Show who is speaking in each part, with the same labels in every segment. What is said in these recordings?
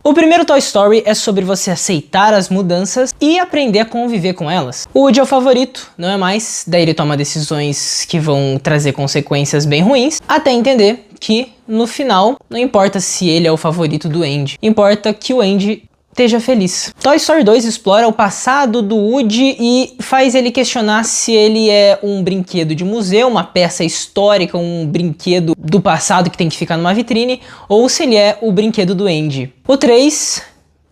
Speaker 1: O primeiro Toy Story é sobre você aceitar as mudanças e aprender a conviver com elas. O Woody é o favorito, não é mais, daí ele toma decisões que vão trazer consequências bem ruins, até entender que, no final, não importa se ele é o favorito do Andy, importa que o Andy esteja feliz. Toy Story 2 explora o passado do Woody e faz ele questionar se ele é um brinquedo de museu, uma peça histórica, um brinquedo do passado que tem que ficar numa vitrine, ou se ele é o brinquedo do Andy. O 3,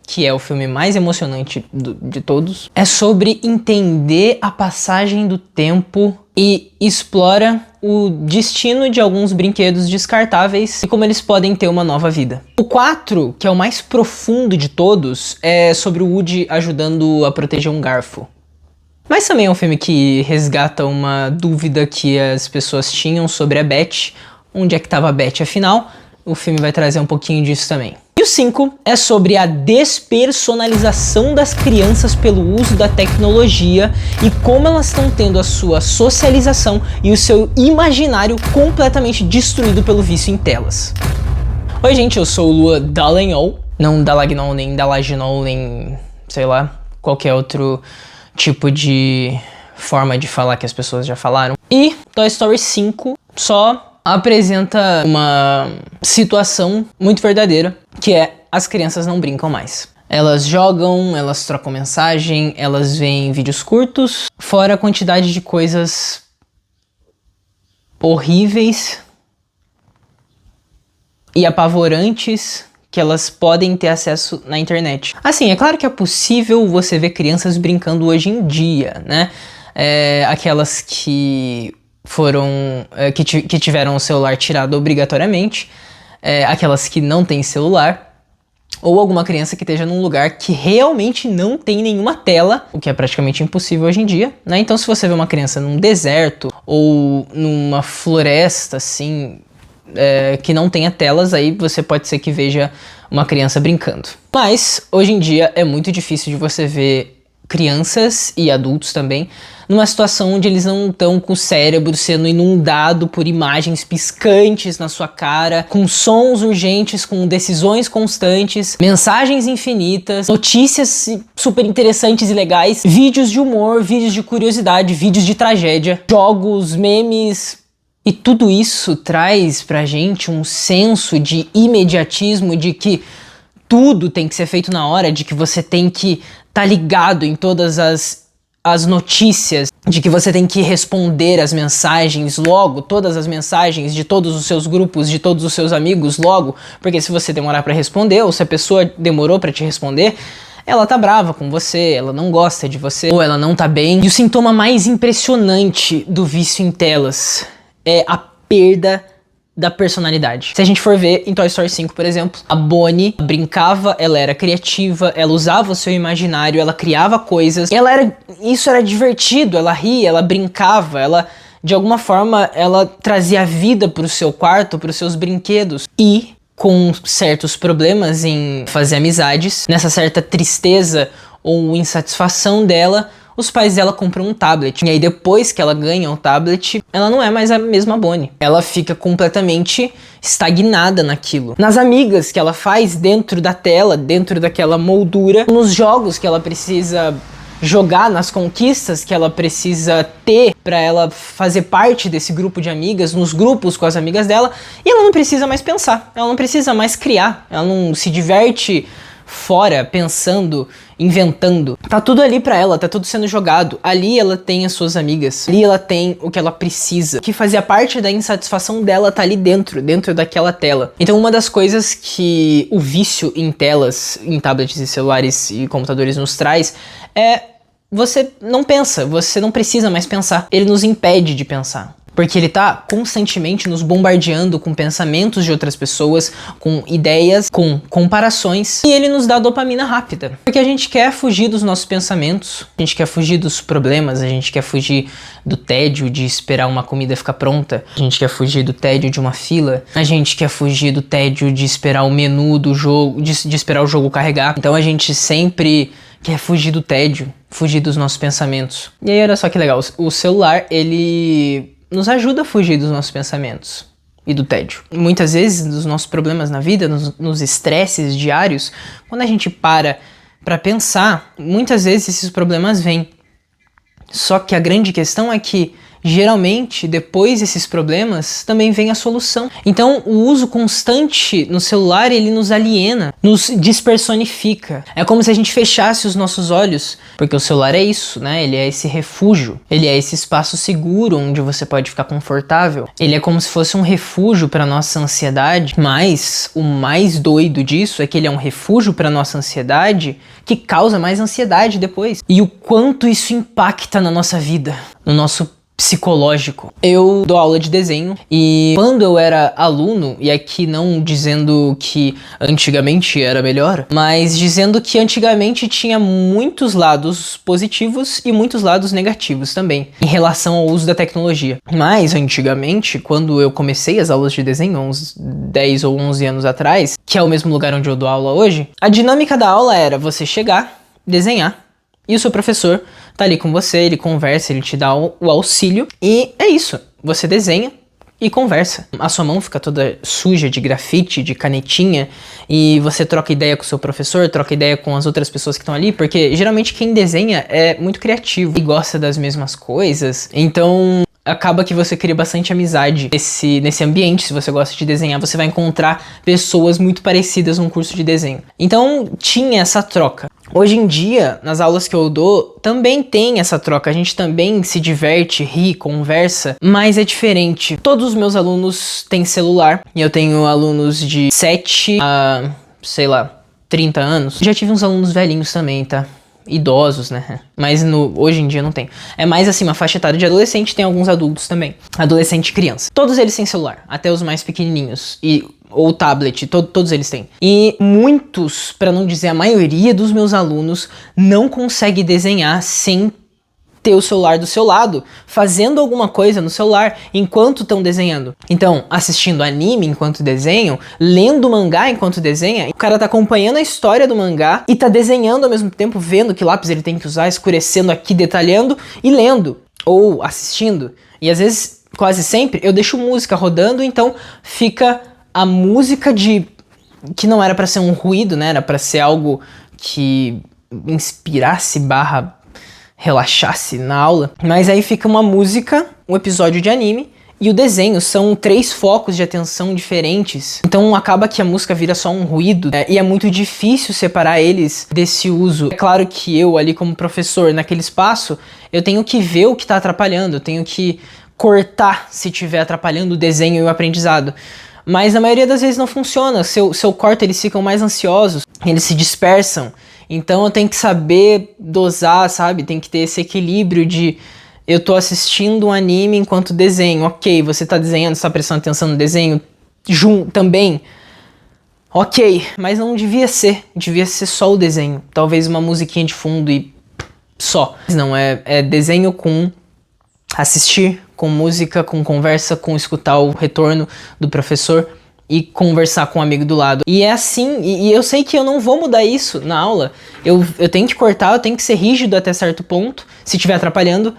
Speaker 1: que é o filme mais emocionante de todos, é sobre entender a passagem do tempo e explora o destino de alguns brinquedos descartáveis e como eles podem ter uma nova vida. O 4, que é o mais profundo de todos, é sobre o Woody ajudando a proteger um garfo. Mas também é um filme que resgata uma dúvida que as pessoas tinham sobre a Beth. Onde é que estava a Beth afinal? O filme vai trazer um pouquinho disso também. E o 5 é sobre a despersonalização das crianças pelo uso da tecnologia e como elas estão tendo a sua socialização e o seu imaginário completamente destruído pelo vício em telas. Oi gente, eu sou o Lua Dallagnol, não Dallagnol nem Dallagnol nem sei lá, qualquer outro tipo de forma de falar que as pessoas já falaram. E Toy Story 5 só apresenta uma situação muito verdadeira, que é as crianças não brincam mais. Elas jogam, elas trocam mensagem, elas veem vídeos curtos, fora a quantidade de coisas horríveis e apavorantes que elas podem ter acesso na internet. Assim, é claro que é possível você ver crianças brincando hoje em dia, né? Aquelas que que tiveram o celular tirado obrigatoriamente, aquelas que não têm celular, ou alguma criança que esteja num lugar que realmente não tem nenhuma tela, o que é praticamente impossível hoje em dia, né? Então se você vê uma criança num deserto ou numa floresta assim, que não tenha telas, aí você pode ser que veja uma criança brincando. Mas hoje em dia é muito difícil de você ver crianças e adultos também numa situação onde eles não estão com o cérebro sendo inundado por imagens piscantes na sua cara, com sons urgentes, com decisões constantes, mensagens infinitas, notícias super interessantes e legais, vídeos de humor, vídeos de curiosidade, vídeos de tragédia, jogos, memes. E tudo isso traz pra gente um senso de imediatismo, de que tudo tem que ser feito na hora, de que você tem que estar ligado em todas as notícias, de que você tem que responder as mensagens logo, todas as mensagens de todos os seus grupos, de todos os seus amigos logo, porque se você demorar pra responder, ou se a pessoa demorou pra te responder, ela tá brava com você, ela não gosta de você, ou ela não tá bem. E o sintoma mais impressionante do vício em telas é a perda da personalidade. Se a gente for ver em Toy Story 5, por exemplo, a Bonnie brincava, ela era criativa, ela usava o seu imaginário, ela criava coisas, isso era divertido, ela ria, ela brincava, ela de alguma forma ela trazia vida pro seu quarto, pros seus brinquedos. E com certos problemas em fazer amizades, nessa certa tristeza ou insatisfação dela, os pais dela compram um tablet. E aí depois que ela ganha o tablet, ela não é mais a mesma Bonnie. Ela fica completamente estagnada naquilo. Nas amigas que ela faz dentro da tela, dentro daquela moldura, nos jogos que ela precisa jogar, nas conquistas que ela precisa ter pra ela fazer parte desse grupo de amigas, nos grupos com as amigas dela, e ela não precisa mais pensar, ela não precisa mais criar, ela não se diverte fora, pensando, inventando. Tá tudo ali pra ela, tá tudo sendo jogado. Ali ela tem as suas amigas, ali ela tem o que ela precisa. O que fazia parte da insatisfação dela tá ali dentro daquela tela. Então uma das coisas que o vício em telas, em tablets e celulares e computadores nos traz é: você não pensa, você não precisa mais pensar. Ele nos impede de pensar. Porque ele tá constantemente nos bombardeando com pensamentos de outras pessoas, com ideias, com comparações. E ele nos dá dopamina rápida. Porque a gente quer fugir dos nossos pensamentos, a gente quer fugir dos problemas, a gente quer fugir do tédio de esperar uma comida ficar pronta, a gente quer fugir do tédio de uma fila, a gente quer fugir do tédio de esperar o menu do jogo, de esperar o jogo carregar. Então a gente sempre quer fugir do tédio, fugir dos nossos pensamentos. E aí olha só que legal, o celular, ele nos ajuda a fugir dos nossos pensamentos. e do tédio. Muitas vezes, nos nossos problemas na vida, nos estresses diários, quando a gente para pensar, muitas vezes esses problemas vêm. Só que a grande questão é que, geralmente, depois desses problemas, também vem a solução. Então, o uso constante no celular, ele nos aliena, nos despersonifica. É como se a gente fechasse os nossos olhos, porque o celular é isso, né? Ele é esse refúgio, ele é esse espaço seguro onde você pode ficar confortável. Ele é como se fosse um refúgio para nossa ansiedade, mas o mais doido disso é que ele é um refúgio para nossa ansiedade que causa mais ansiedade depois. E o quanto isso impacta na nossa vida, no nosso psicológico. Eu dou aula de desenho e quando eu era aluno, e aqui não dizendo que antigamente era melhor, mas dizendo que antigamente tinha muitos lados positivos e muitos lados negativos também, em relação ao uso da tecnologia. Mas antigamente, quando eu comecei as aulas de desenho, uns 10 ou 11 anos atrás, que é o mesmo lugar onde eu dou aula hoje, a dinâmica da aula era você chegar, desenhar, e o seu professor tá ali com você, ele conversa, ele te dá o auxílio. E é isso, você desenha e conversa. A sua mão fica toda suja de grafite, de canetinha, e você troca ideia com o seu professor, troca ideia com as outras pessoas que estão ali, porque geralmente quem desenha é muito criativo e gosta das mesmas coisas. Então acaba que você cria bastante amizade nesse ambiente. Se você gosta de desenhar, você vai encontrar pessoas muito parecidas num curso de desenho. Então tinha essa troca. Hoje em dia, nas aulas que eu dou, também tem essa troca. A gente também se diverte, ri, conversa, mas é diferente. Todos os meus alunos têm celular, e eu tenho alunos de 7 a, 30 anos. Já tive uns alunos velhinhos também, tá? Idosos, né? Mas hoje em dia não tem. É mais assim, uma faixa etária de adolescente, tem alguns adultos também. Adolescente e criança. Todos eles têm celular, até os mais pequenininhos. Ou tablet, todos eles têm. E muitos, para não dizer a maioria dos meus alunos, não consegue desenhar sem ter o celular do seu lado, fazendo alguma coisa no celular enquanto estão desenhando. Então, assistindo anime enquanto desenham, lendo mangá enquanto desenha, o cara tá acompanhando a história do mangá e tá desenhando ao mesmo tempo, vendo que lápis ele tem que usar, escurecendo aqui, detalhando e lendo, ou assistindo. E às vezes, quase sempre, eu deixo música rodando, então fica a música que não era pra ser um ruído, né? Era pra ser algo que inspirasse / relaxasse na aula. Mas aí fica uma música, um episódio de anime e o desenho. São 3 focos de atenção diferentes. Então acaba que a música vira só um ruído, né? E é muito difícil separar eles desse uso. É claro que eu ali como professor naquele espaço, eu tenho que ver o que tá atrapalhando. Eu tenho que cortar se estiver atrapalhando o desenho e o aprendizado. Mas na maioria das vezes não funciona. Se eu corto, eles ficam mais ansiosos, eles se dispersam. Então eu tenho que saber dosar, sabe? Tem que ter esse equilíbrio de eu tô assistindo um anime enquanto desenho. Ok, você tá desenhando, você tá prestando atenção no desenho também. Ok, mas não devia ser. Devia ser só o desenho. Talvez uma musiquinha de fundo e só. Não, é desenho com assistir, com música, com conversa, com escutar o retorno do professor e conversar com um amigo do lado. E é assim, e eu sei que eu não vou mudar isso na aula. Eu tenho que cortar, eu tenho que ser rígido até certo ponto, se estiver atrapalhando,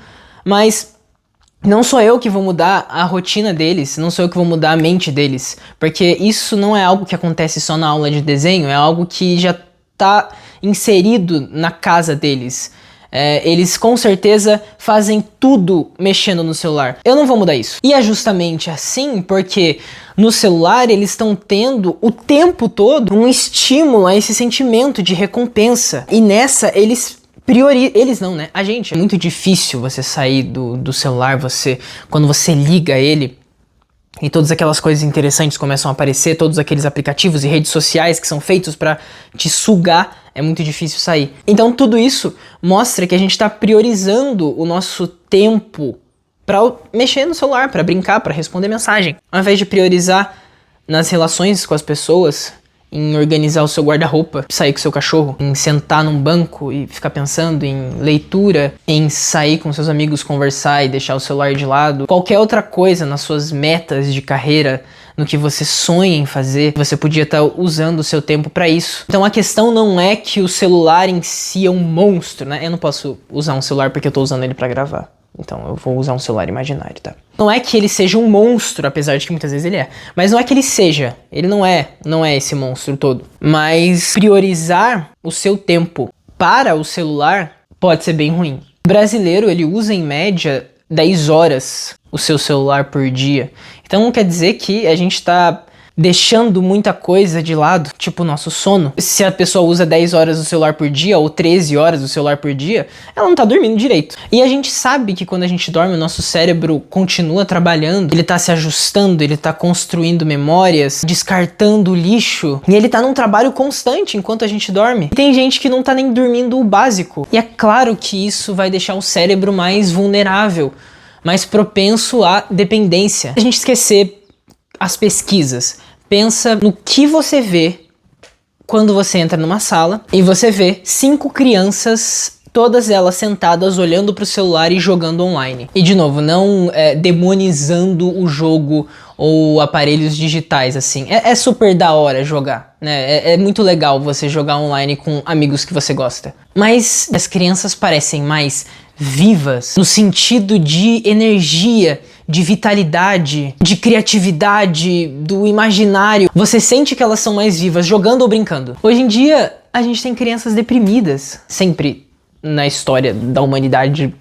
Speaker 1: mas não sou eu que vou mudar a rotina deles, não sou eu que vou mudar a mente deles, porque isso não é algo que acontece só na aula de desenho, é algo que já tá inserido na casa deles. Eles com certeza fazem tudo mexendo no celular. Eu não vou mudar isso. E é justamente assim porque no celular eles estão tendo o tempo todo um estímulo a esse sentimento de recompensa. E nessa eles não, né? A gente. É muito difícil você sair do celular, quando você liga ele e todas aquelas coisas interessantes começam a aparecer, todos aqueles aplicativos e redes sociais que são feitos para te sugar, é muito difícil sair. Então tudo isso mostra que a gente está priorizando o nosso tempo para mexer no celular, para brincar, para responder mensagem, ao invés de priorizar nas relações com as pessoas, em organizar o seu guarda-roupa, sair com o seu cachorro, em sentar num banco e ficar pensando em leitura, em sair com seus amigos, conversar e deixar o celular de lado. Qualquer outra coisa nas suas metas de carreira, no que você sonha em fazer, você podia estar usando o seu tempo para isso. Então a questão não é que o celular em si é um monstro, né? Eu não posso usar um celular porque eu tô usando ele para gravar. Então eu vou usar um celular imaginário, tá? Não é que ele seja um monstro, apesar de que muitas vezes ele é. Mas não é que ele seja. Ele não é esse monstro todo. Mas priorizar o seu tempo para o celular pode ser bem ruim. O brasileiro, ele usa em média 10 horas o seu celular por dia. Então não quer dizer que a gente tá deixando muita coisa de lado, tipo o nosso sono. Se a pessoa usa 10 horas do celular por dia ou 13 horas do celular por dia, ela não tá dormindo direito. E a gente sabe que quando a gente dorme, o nosso cérebro continua trabalhando, ele tá se ajustando, ele tá construindo memórias, descartando lixo, e ele tá num trabalho constante enquanto a gente dorme. E tem gente que não tá nem dormindo o básico. E é claro que isso vai deixar o cérebro mais vulnerável, mais propenso à dependência. A gente esquecer as pesquisas. Pensa no que você vê quando você entra numa sala e você vê 5 crianças, todas elas sentadas olhando pro celular e jogando online. E de novo, não demonizando o jogo ou aparelhos digitais, assim. É super da hora jogar, né? É muito legal você jogar online com amigos que você gosta. Mas as crianças parecem mais vivas no sentido de energia, de vitalidade, de criatividade, do imaginário. Você sente que elas são mais vivas jogando ou brincando. Hoje em dia, a gente tem crianças deprimidas. Sempre na história da humanidade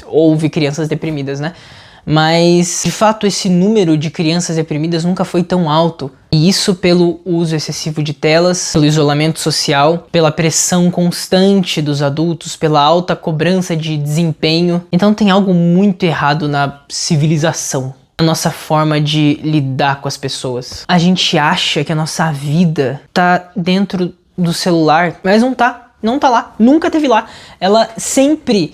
Speaker 1: houve crianças deprimidas, né? Mas, de fato, esse número de crianças deprimidas nunca foi tão alto. E isso pelo uso excessivo de telas, pelo isolamento social, pela pressão constante dos adultos, pela alta cobrança de desempenho. Então tem algo muito errado na civilização, a nossa forma de lidar com as pessoas. A gente acha que a nossa vida tá dentro do celular, mas não tá. Não tá lá. Nunca teve lá. Ela sempre,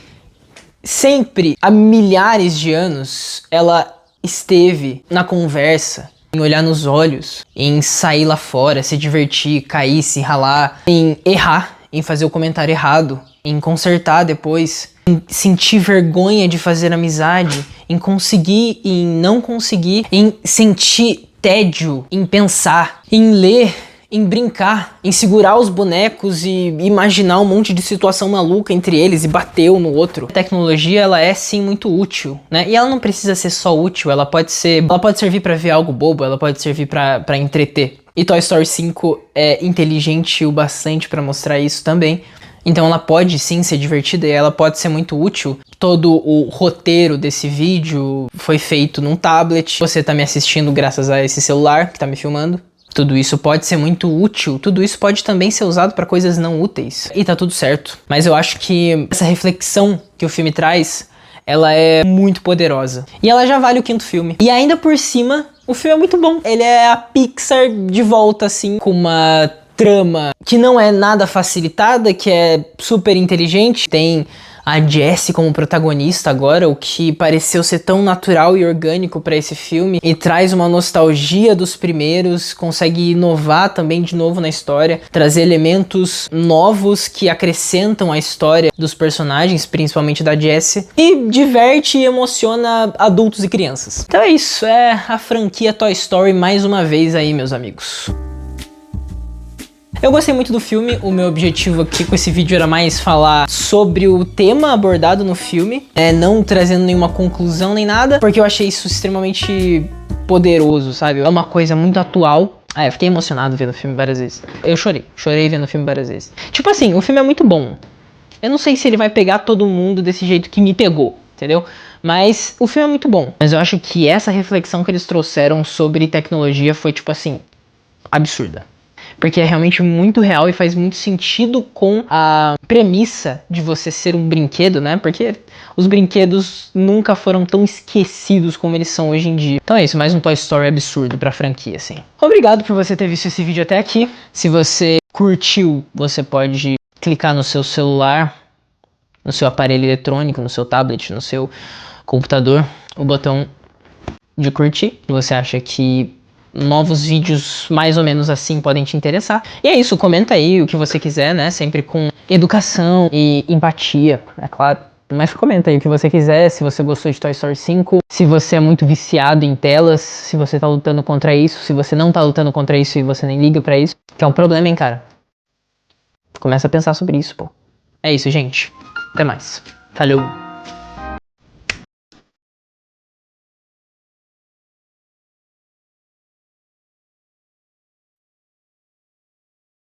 Speaker 1: há milhares de anos, ela esteve na conversa, em olhar nos olhos, em sair lá fora, se divertir, cair, se ralar, em errar, em fazer o comentário errado, em consertar depois, em sentir vergonha de fazer amizade, em conseguir e em não conseguir, em sentir tédio, em pensar, em ler, em brincar, em segurar os bonecos e imaginar um monte de situação maluca entre eles e bater um no outro. A tecnologia, ela é sim muito útil, né? E ela não precisa ser só útil, ela pode servir pra ver algo bobo, ela pode servir pra entreter. E Toy Story 5 é inteligente o bastante pra mostrar isso também. Então ela pode sim ser divertida e ela pode ser muito útil. Todo o roteiro desse vídeo foi feito num tablet. Você tá me assistindo graças a esse celular que tá me filmando. Tudo isso pode ser muito útil, tudo isso pode também ser usado para coisas não úteis. E tá tudo certo. Mas eu acho que essa reflexão que o filme traz, ela é muito poderosa. E ela já vale o 5º filme. E ainda por cima, o filme é muito bom. Ele é a Pixar de volta, assim, com uma trama que não é nada facilitada, que é super inteligente. Tem a Jessie como protagonista agora, o que pareceu ser tão natural e orgânico para esse filme, e traz uma nostalgia dos primeiros, consegue inovar também de novo na história, trazer elementos novos que acrescentam a história dos personagens, principalmente da Jessie, e diverte e emociona adultos e crianças. Então é isso, é a franquia Toy Story mais uma vez aí, meus amigos. Eu gostei muito do filme, o meu objetivo aqui com esse vídeo era mais falar sobre o tema abordado no filme, não trazendo nenhuma conclusão nem nada, porque eu achei isso extremamente poderoso, sabe? É uma coisa muito atual. Eu fiquei emocionado vendo o filme várias vezes. Eu chorei vendo o filme várias vezes. Tipo assim, o filme é muito bom. Eu não sei se ele vai pegar todo mundo desse jeito que me pegou, entendeu? Mas o filme é muito bom. Mas eu acho que essa reflexão que eles trouxeram sobre tecnologia foi, tipo assim, absurda. Porque é realmente muito real e faz muito sentido com a premissa de você ser um brinquedo, né? Porque os brinquedos nunca foram tão esquecidos como eles são hoje em dia. Então é isso, mais um Toy Story absurdo pra franquia, assim. Obrigado por você ter visto esse vídeo até aqui. Se você curtiu, você pode clicar no seu celular, no seu aparelho eletrônico, no seu tablet, no seu computador, o botão de curtir. Se você acha que novos vídeos mais ou menos assim podem te interessar. E é isso, comenta aí o que você quiser, né? Sempre com educação e empatia, é claro. Mas comenta aí o que você quiser, se você gostou de Toy Story 5, se você é muito viciado em telas, se você tá lutando contra isso, se você não tá lutando contra isso e você nem liga pra isso, que é um problema, hein, cara? Começa a pensar sobre isso, pô. É isso, gente. Até mais. Falou.